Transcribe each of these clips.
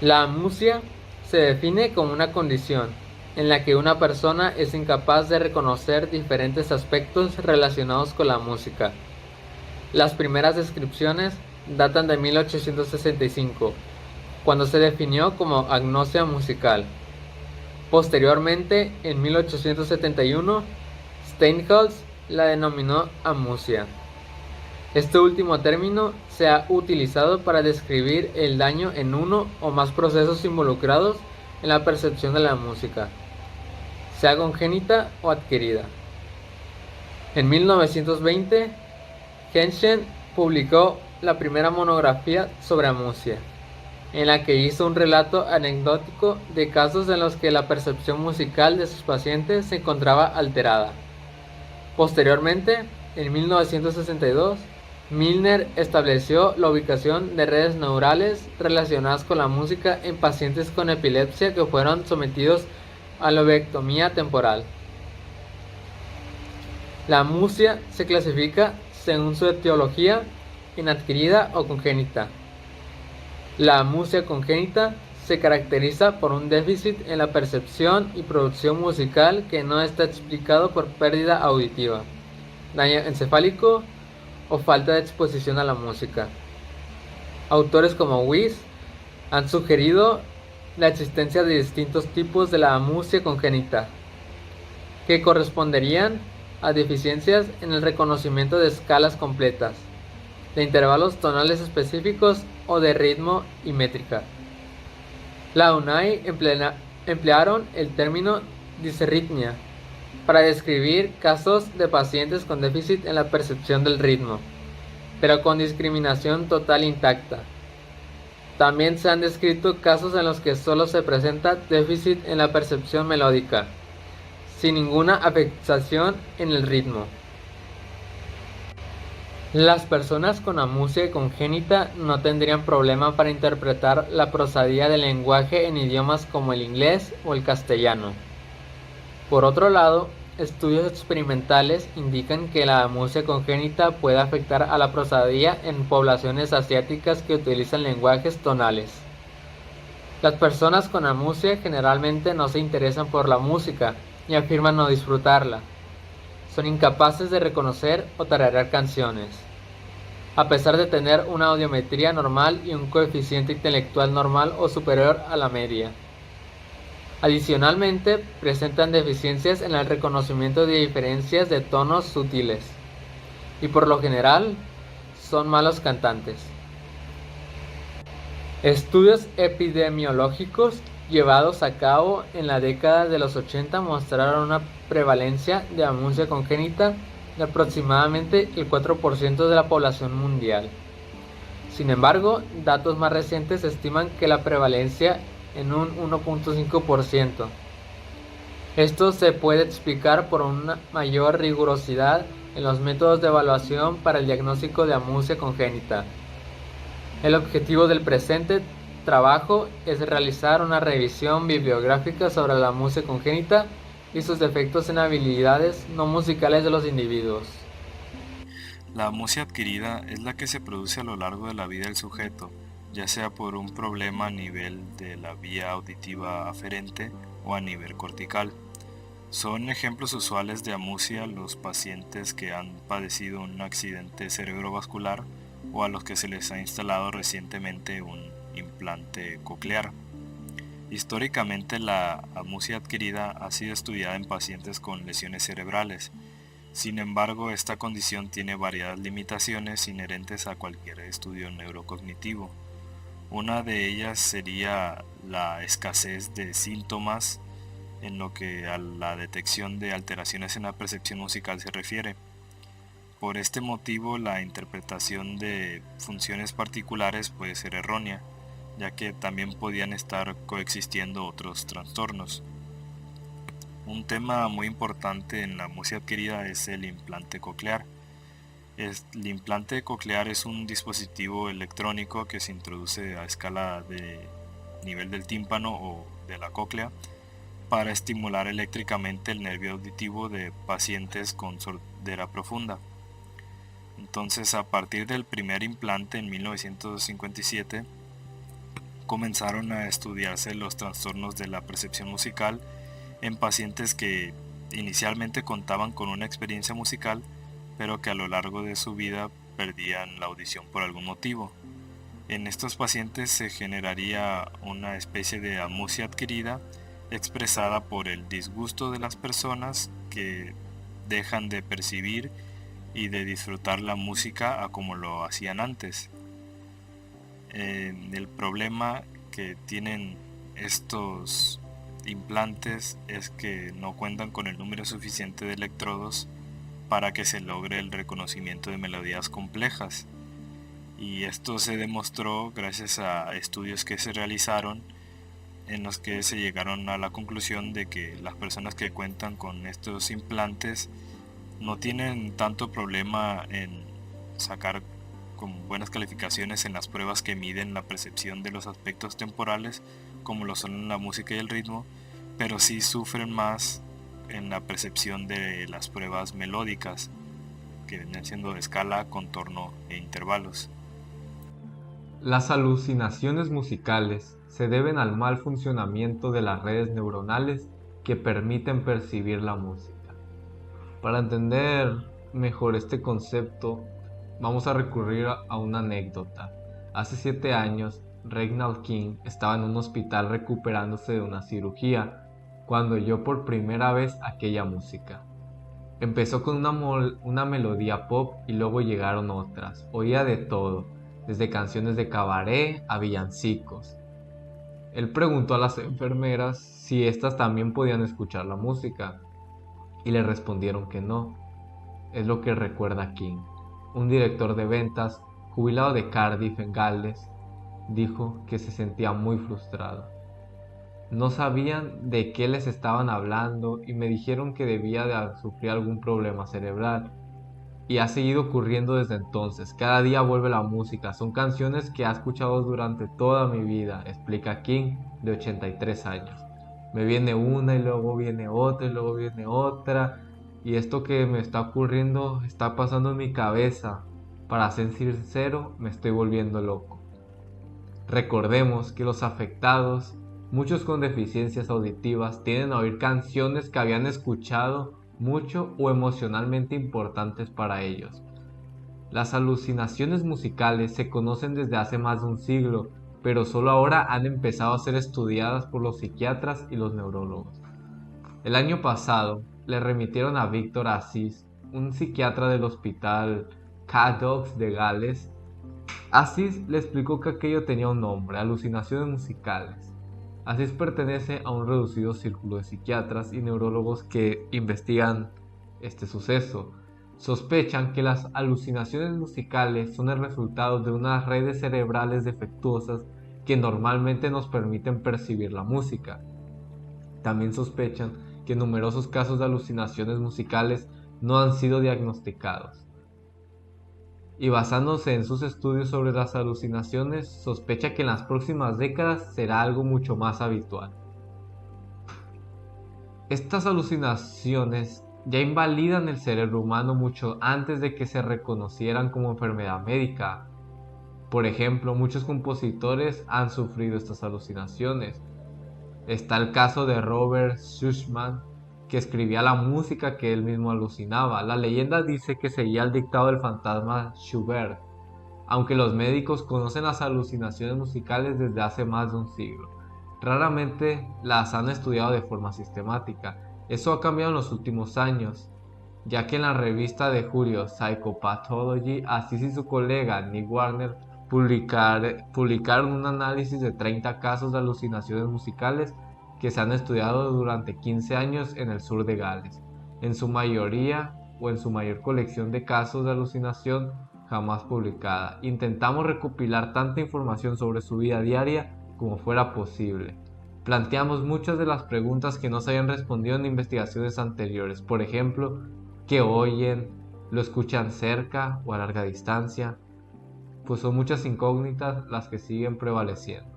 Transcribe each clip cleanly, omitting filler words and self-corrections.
La amusia se define como una condición en la que una persona es incapaz de reconocer diferentes aspectos relacionados con la música. Las primeras descripciones datan de 1865, cuando se definió como agnosia musical. Posteriormente, en 1871, Steinhaus la denominó amusia. Este último término se ha utilizado para describir el daño en uno o más procesos involucrados en la percepción de la música, sea congénita o adquirida. En 1920, Henshen publicó la primera monografía sobre amusia, en la que hizo un relato anecdótico de casos en los que la percepción musical de sus pacientes se encontraba alterada. Posteriormente, en 1962, Milner estableció la ubicación de redes neurales relacionadas con la música en pacientes con epilepsia que fueron sometidos a lobectomía temporal. La amusia se clasifica, según su etiología, en adquirida o congénita. La amusia congénita se caracteriza por un déficit en la percepción y producción musical que no está explicado por pérdida auditiva, daño encefálico o falta de exposición a la música. Autores como Wyss han sugerido la existencia de distintos tipos de la amusia congénita, que corresponderían a deficiencias en el reconocimiento de escalas completas, de intervalos tonales específicos o de ritmo y métrica. La UNAI emplearon el término disritmia para describir casos de pacientes con déficit en la percepción del ritmo, pero con discriminación total intacta. También se han descrito casos en los que solo se presenta déficit en la percepción melódica, sin ninguna afectación en el ritmo. Las personas con amusia congénita no tendrían problema para interpretar la prosodía del lenguaje en idiomas como el inglés o el castellano. Por otro lado, estudios experimentales indican que la amusia congénita puede afectar a la prosodía en poblaciones asiáticas que utilizan lenguajes tonales. Las personas con amusia generalmente no se interesan por la música y afirman no disfrutarla. Son incapaces de reconocer o tararear canciones, a pesar de tener una audiometría normal y un coeficiente intelectual normal o superior a la media. Adicionalmente, presentan deficiencias en el reconocimiento de diferencias de tonos sutiles, y por lo general, son malos cantantes. Estudios epidemiológicos llevados a cabo en la década de los 80 mostraron una prevalencia de amusia congénita de aproximadamente el 4% de la población mundial. Sin embargo, datos más recientes estiman que la prevalencia en un 1.5%. Esto se puede explicar por una mayor rigurosidad en los métodos de evaluación para el diagnóstico de amusia congénita. El objetivo del presente trabajo es realizar una revisión bibliográfica sobre la amusia congénita y sus efectos en habilidades no musicales de los individuos. La amusia adquirida es la que se produce a lo largo de la vida del sujeto, ya sea por un problema a nivel de la vía auditiva aferente o a nivel cortical. Son ejemplos usuales de amusia los pacientes que han padecido un accidente cerebrovascular o a los que se les ha instalado recientemente un implante coclear. Históricamente, la amusia adquirida ha sido estudiada en pacientes con lesiones cerebrales. Sin embargo, esta condición tiene variadas limitaciones inherentes a cualquier estudio neurocognitivo. Una de ellas sería la escasez de síntomas en lo que a la detección de alteraciones en la percepción musical se refiere. Por este motivo, la interpretación de funciones particulares puede ser errónea, ya que también podían estar coexistiendo otros trastornos. Un tema muy importante en la amusia adquirida es el implante coclear. El implante coclear es un dispositivo electrónico que se introduce a escala de nivel del tímpano o de la cóclea para estimular eléctricamente el nervio auditivo de pacientes con sordera profunda. Entonces, a partir del primer implante en 1957, comenzaron a estudiarse los trastornos de la percepción musical en pacientes que inicialmente contaban con una experiencia musical, pero que a lo largo de su vida perdían la audición por algún motivo. En estos pacientes se generaría una especie de amusia adquirida expresada por el disgusto de las personas que dejan de percibir y de disfrutar la música a como lo hacían antes. El problema que tienen estos implantes es que no cuentan con el número suficiente de electrodos para que se logre el reconocimiento de melodías complejas. Y esto se demostró gracias a estudios que se realizaron en los que se llegaron a la conclusión de que las personas que cuentan con estos implantes no tienen tanto problema en sacar con buenas calificaciones en las pruebas que miden la percepción de los aspectos temporales, como lo son la música y el ritmo, pero sí sufren más en la percepción de las pruebas melódicas, que vienen siendo escala, contorno e intervalos. Las alucinaciones musicales se deben al mal funcionamiento de las redes neuronales que permiten percibir la música. Para entender mejor este concepto, vamos a recurrir a una anécdota. Hace 7 años, Reginald King estaba en un hospital recuperándose de una cirugía cuando oyó por primera vez aquella música. Empezó con una melodía pop y luego llegaron otras. Oía de todo, desde canciones de cabaret a villancicos. Él preguntó a las enfermeras si éstas también podían escuchar la música y le respondieron que no. Es lo que recuerda King. Un director de ventas, jubilado de Cardiff en Gales, dijo que se sentía muy frustrado. No sabían de qué les estaban hablando y me dijeron que debía de sufrir algún problema cerebral. Y ha seguido ocurriendo desde entonces. Cada día vuelve la música. Son canciones que he escuchado durante toda mi vida, explica King, de 83 años. Me viene una y luego viene otra y luego viene otra. Y esto que me está ocurriendo está pasando en mi cabeza. Para ser sincero, me estoy volviendo loco. Recordemos que los afectados, muchos con deficiencias auditivas, tienden a oír canciones que habían escuchado mucho o emocionalmente importantes para ellos. Las alucinaciones musicales se conocen desde hace más de un siglo, pero solo ahora han empezado a ser estudiadas por los psiquiatras y los neurólogos. El año pasado le remitieron a Víctor Aziz, un psiquiatra del hospital Caddox de Gales. Aziz le explicó que aquello tenía un nombre: alucinaciones musicales. Aziz pertenece a un reducido círculo de psiquiatras y neurólogos que investigan este suceso. Sospechan que las alucinaciones musicales son el resultado de unas redes cerebrales defectuosas que normalmente nos permiten percibir la música. También sospechan que numerosos casos de alucinaciones musicales no han sido diagnosticados. Y basándose en sus estudios sobre las alucinaciones, sospecha que en las próximas décadas será algo mucho más habitual. Estas alucinaciones ya invalidan el cerebro humano mucho antes de que se reconocieran como enfermedad médica. Por ejemplo, muchos compositores han sufrido estas alucinaciones. Está el caso de Robert Schumann, que escribía la música que él mismo alucinaba. La leyenda dice que seguía el dictado del fantasma Schubert, aunque los médicos conocen las alucinaciones musicales desde hace más de un siglo. Raramente las han estudiado de forma sistemática. Eso ha cambiado en los últimos años, ya que en la revista de julio Psychopathology, Aziz y su colega Nick Warner publicaron un análisis de 30 casos de alucinaciones musicales que se han estudiado durante 15 años en el sur de Gales. En su mayoría o en su mayor colección de casos de alucinación jamás publicada. Intentamos recopilar tanta información sobre su vida diaria como fuera posible. Planteamos muchas de las preguntas que no se habían respondido en investigaciones anteriores. Por ejemplo, ¿qué oyen? ¿Lo escuchan cerca o a larga distancia? Pues son muchas incógnitas las que siguen prevaleciendo.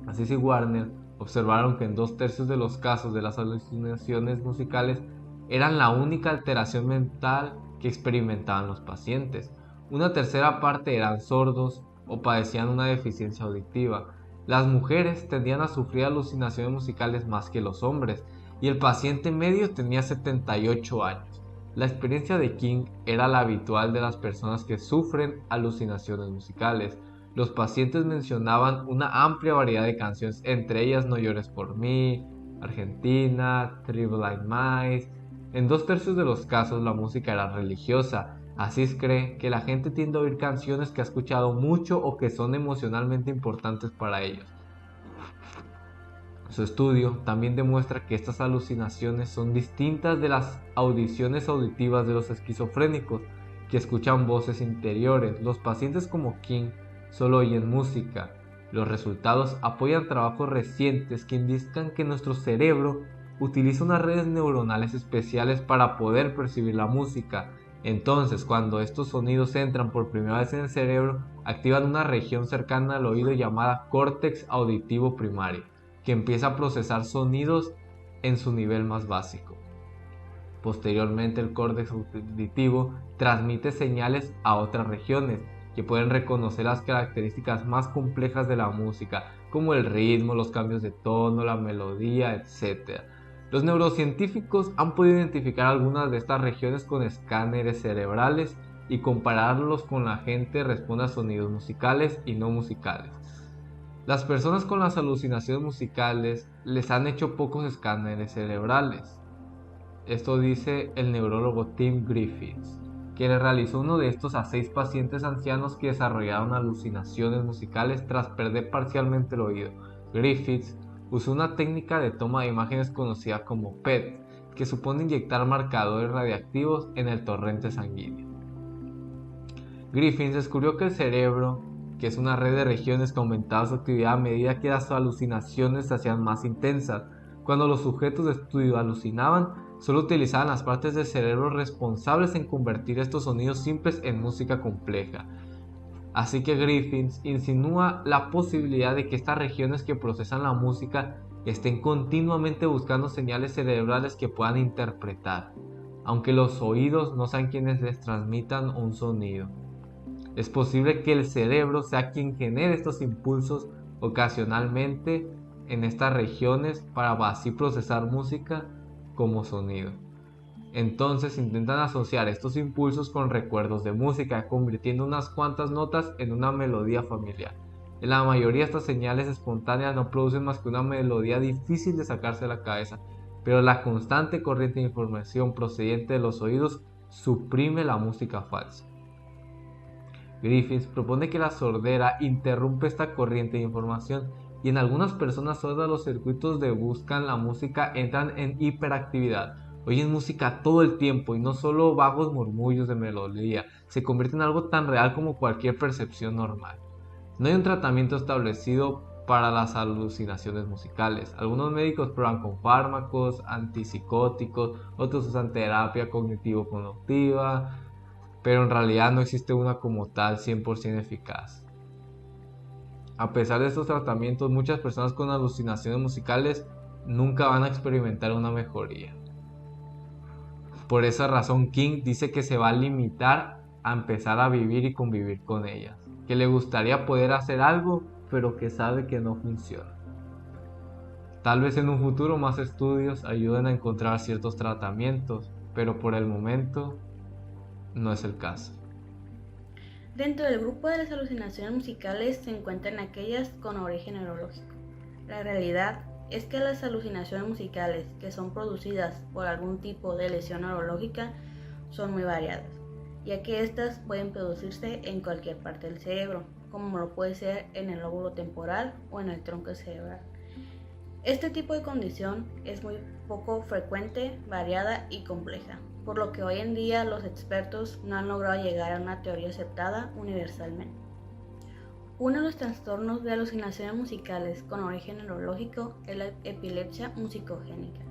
Aziz y Warner observaron que en 2/3 de los casos de las alucinaciones musicales eran la única alteración mental que experimentaban los pacientes. Una tercera parte eran sordos o padecían una deficiencia auditiva. Las mujeres tendían a sufrir alucinaciones musicales más que los hombres, y el paciente medio tenía 78 años. La experiencia de King era la habitual de las personas que sufren alucinaciones musicales. Los pacientes mencionaban una amplia variedad de canciones, entre ellas No llores por mí, Argentina, Three Blind Mice. En 2/3 de los casos la música era religiosa. Asís cree que la gente tiende a oír canciones que ha escuchado mucho o que son emocionalmente importantes para ellos. Su estudio también demuestra que estas alucinaciones son distintas de las audiciones auditivas de los esquizofrénicos, que escuchan voces interiores. Los pacientes como King solo oyen música. Los resultados apoyan trabajos recientes que indican que nuestro cerebro utiliza unas redes neuronales especiales para poder percibir la música. Entonces, cuando estos sonidos entran por primera vez en el cerebro, activan una región cercana al oído llamada córtex auditivo primario, que empieza a procesar sonidos en su nivel más básico. Posteriormente, el córtex auditivo transmite señales a otras regiones que pueden reconocer las características más complejas de la música, como el ritmo, los cambios de tono, la melodía, etc. Los neurocientíficos han podido identificar algunas de estas regiones con escáneres cerebrales y compararlos con la gente que responde a sonidos musicales y no musicales. Las personas con las alucinaciones musicales les han hecho pocos escáneres cerebrales. Esto dice el neurólogo Tim Griffiths, que le realizó uno de estos a 6 pacientes ancianos que desarrollaron alucinaciones musicales tras perder parcialmente el oído. Griffiths usó una técnica de toma de imágenes conocida como PET, que supone inyectar marcadores radiactivos en el torrente sanguíneo. Griffiths descubrió que el cerebro, que es una red de regiones que aumentaba su actividad a medida que las alucinaciones se hacían más intensas. Cuando los sujetos de estudio alucinaban, solo utilizaban las partes del cerebro responsables en convertir estos sonidos simples en música compleja. Así que Griffiths insinúa la posibilidad de que estas regiones que procesan la música estén continuamente buscando señales cerebrales que puedan interpretar, aunque los oídos no sean quienes les transmitan un sonido. Es posible que el cerebro sea quien genere estos impulsos ocasionalmente en estas regiones para así procesar música como sonido. Entonces intentan asociar estos impulsos con recuerdos de música, convirtiendo unas cuantas notas en una melodía familiar. En la mayoría de estas señales espontáneas no producen más que una melodía difícil de sacarse de la cabeza, pero la constante corriente de información procedente de los oídos suprime la música falsa. Griffiths propone que la sordera interrumpe esta corriente de información, y en algunas personas sordas los circuitos de buscan la música entran en hiperactividad. Oyen música todo el tiempo y no solo vagos murmullos de melodía, se convierte en algo tan real como cualquier percepción normal. No hay un tratamiento establecido para las alucinaciones musicales. Algunos médicos prueban con fármacos, antipsicóticos, otros usan terapia cognitivo-conductiva, pero en realidad no existe una como tal 100% eficaz. A pesar de estos tratamientos, muchas personas con alucinaciones musicales nunca van a experimentar una mejoría. Por esa razón, King dice que se va a limitar a empezar a vivir y convivir con ellas, que le gustaría poder hacer algo, pero que sabe que no funciona. Tal vez en un futuro más estudios ayuden a encontrar ciertos tratamientos, pero por el momento no es el caso. Dentro del grupo de las alucinaciones musicales se encuentran aquellas con origen neurológico. La realidad es que las alucinaciones musicales que son producidas por algún tipo de lesión neurológica son muy variadas, ya que estas pueden producirse en cualquier parte del cerebro, como lo puede ser en el lóbulo temporal o en el tronco cerebral. Este tipo de condición es muy poco frecuente, variada y compleja, por lo que hoy en día los expertos no han logrado llegar a una teoría aceptada universalmente. Uno de los trastornos de alucinaciones musicales con origen neurológico es la epilepsia musicogénica.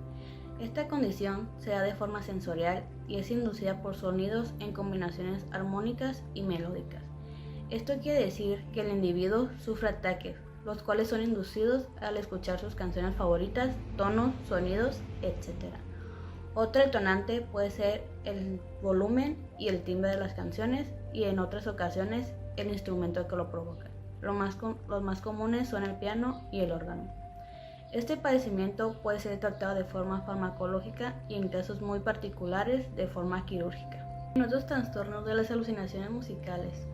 Esta condición se da de forma sensorial y es inducida por sonidos en combinaciones armónicas y melódicas. Esto quiere decir que el individuo sufre ataques, los cuales son inducidos al escuchar sus canciones favoritas, tonos, sonidos, etc. Otro detonante puede ser el volumen y el timbre de las canciones y en otras ocasiones el instrumento que lo provoca. Los más comunes son el piano y el órgano. Este padecimiento puede ser tratado de forma farmacológica y en casos muy particulares de forma quirúrgica. En otros trastornos de las alucinaciones musicales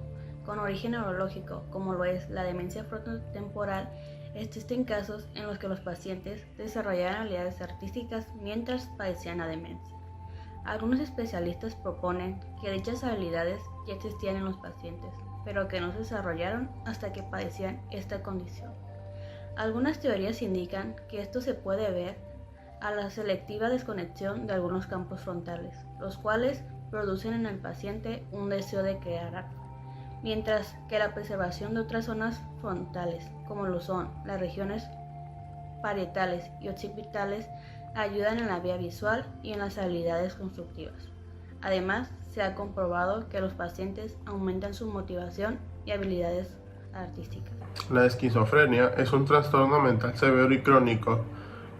con origen neurológico, como lo es la demencia frontotemporal, existen casos en los que los pacientes desarrollaron habilidades artísticas mientras padecían la demencia. Algunos especialistas proponen que dichas habilidades ya existían en los pacientes, pero que no se desarrollaron hasta que padecían esta condición. Algunas teorías indican que esto se puede ver a la selectiva desconexión de algunos campos frontales, los cuales producen en el paciente un deseo de crear arte, mientras que la preservación de otras zonas frontales, como lo son las regiones parietales y occipitales, ayudan en la vía visual y en las habilidades constructivas. Además, se ha comprobado que los pacientes aumentan su motivación y habilidades artísticas. La esquizofrenia es un trastorno mental severo y crónico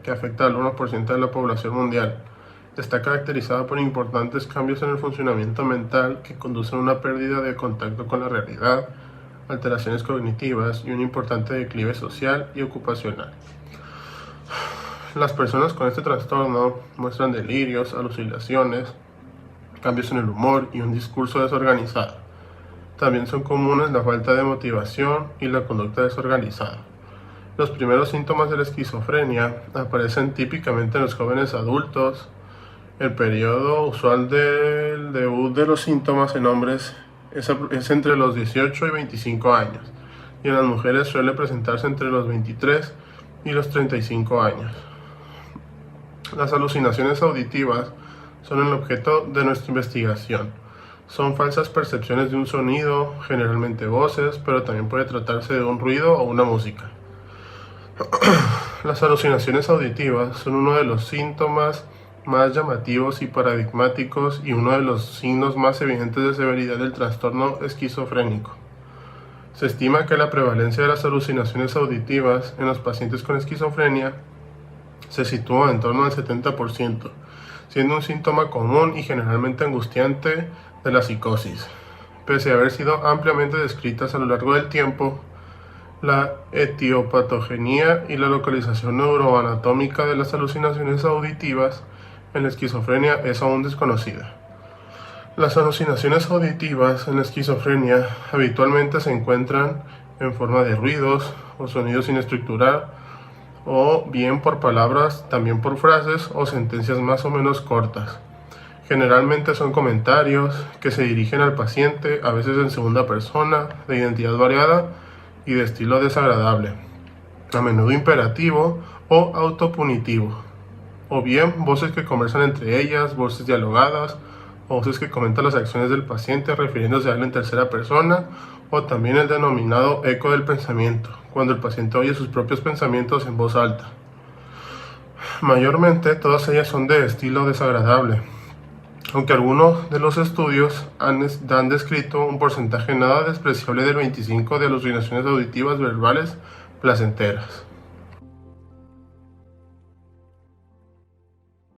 que afecta al 1% de la población mundial. Está caracterizada por importantes cambios en el funcionamiento mental que conducen a una pérdida de contacto con la realidad, alteraciones cognitivas y un importante declive social y ocupacional. Las personas con este trastorno muestran delirios, alucinaciones, cambios en el humor y un discurso desorganizado. También son comunes la falta de motivación y la conducta desorganizada. Los primeros síntomas de la esquizofrenia aparecen típicamente en los jóvenes adultos. El periodo usual del debut de los síntomas en hombres es entre los 18 y 25 años, y en las mujeres suele presentarse entre los 23 y los 35 años. Las alucinaciones auditivas son el objeto de nuestra investigación. Son falsas percepciones de un sonido, generalmente voces, pero también puede tratarse de un ruido o una música. Las alucinaciones auditivas son uno de los síntomas más llamativos y paradigmáticos y uno de los signos más evidentes de severidad del trastorno esquizofrénico. Se estima que la prevalencia de las alucinaciones auditivas en los pacientes con esquizofrenia se sitúa en torno al 70%, siendo un síntoma común y generalmente angustiante de la psicosis. Pese a haber sido ampliamente descritas a lo largo del tiempo, la etiopatogenia y la localización neuroanatómica de las alucinaciones auditivas en la esquizofrenia es aún desconocida. Las alucinaciones auditivas en la esquizofrenia habitualmente se encuentran en forma de ruidos o sonidos sin estructurar, o bien por palabras, también por frases o sentencias más o menos cortas. Generalmente son comentarios que se dirigen al paciente, a veces en segunda persona, de identidad variada y de estilo desagradable, a menudo imperativo o autopunitivo, o bien voces que conversan entre ellas, voces dialogadas, o voces que comentan las acciones del paciente refiriéndose a él en tercera persona, o también el denominado eco del pensamiento, cuando el paciente oye sus propios pensamientos en voz alta. Mayormente todas ellas son de estilo desagradable, aunque algunos de los estudios han descrito un porcentaje nada despreciable del 25% de alucinaciones auditivas verbales placenteras.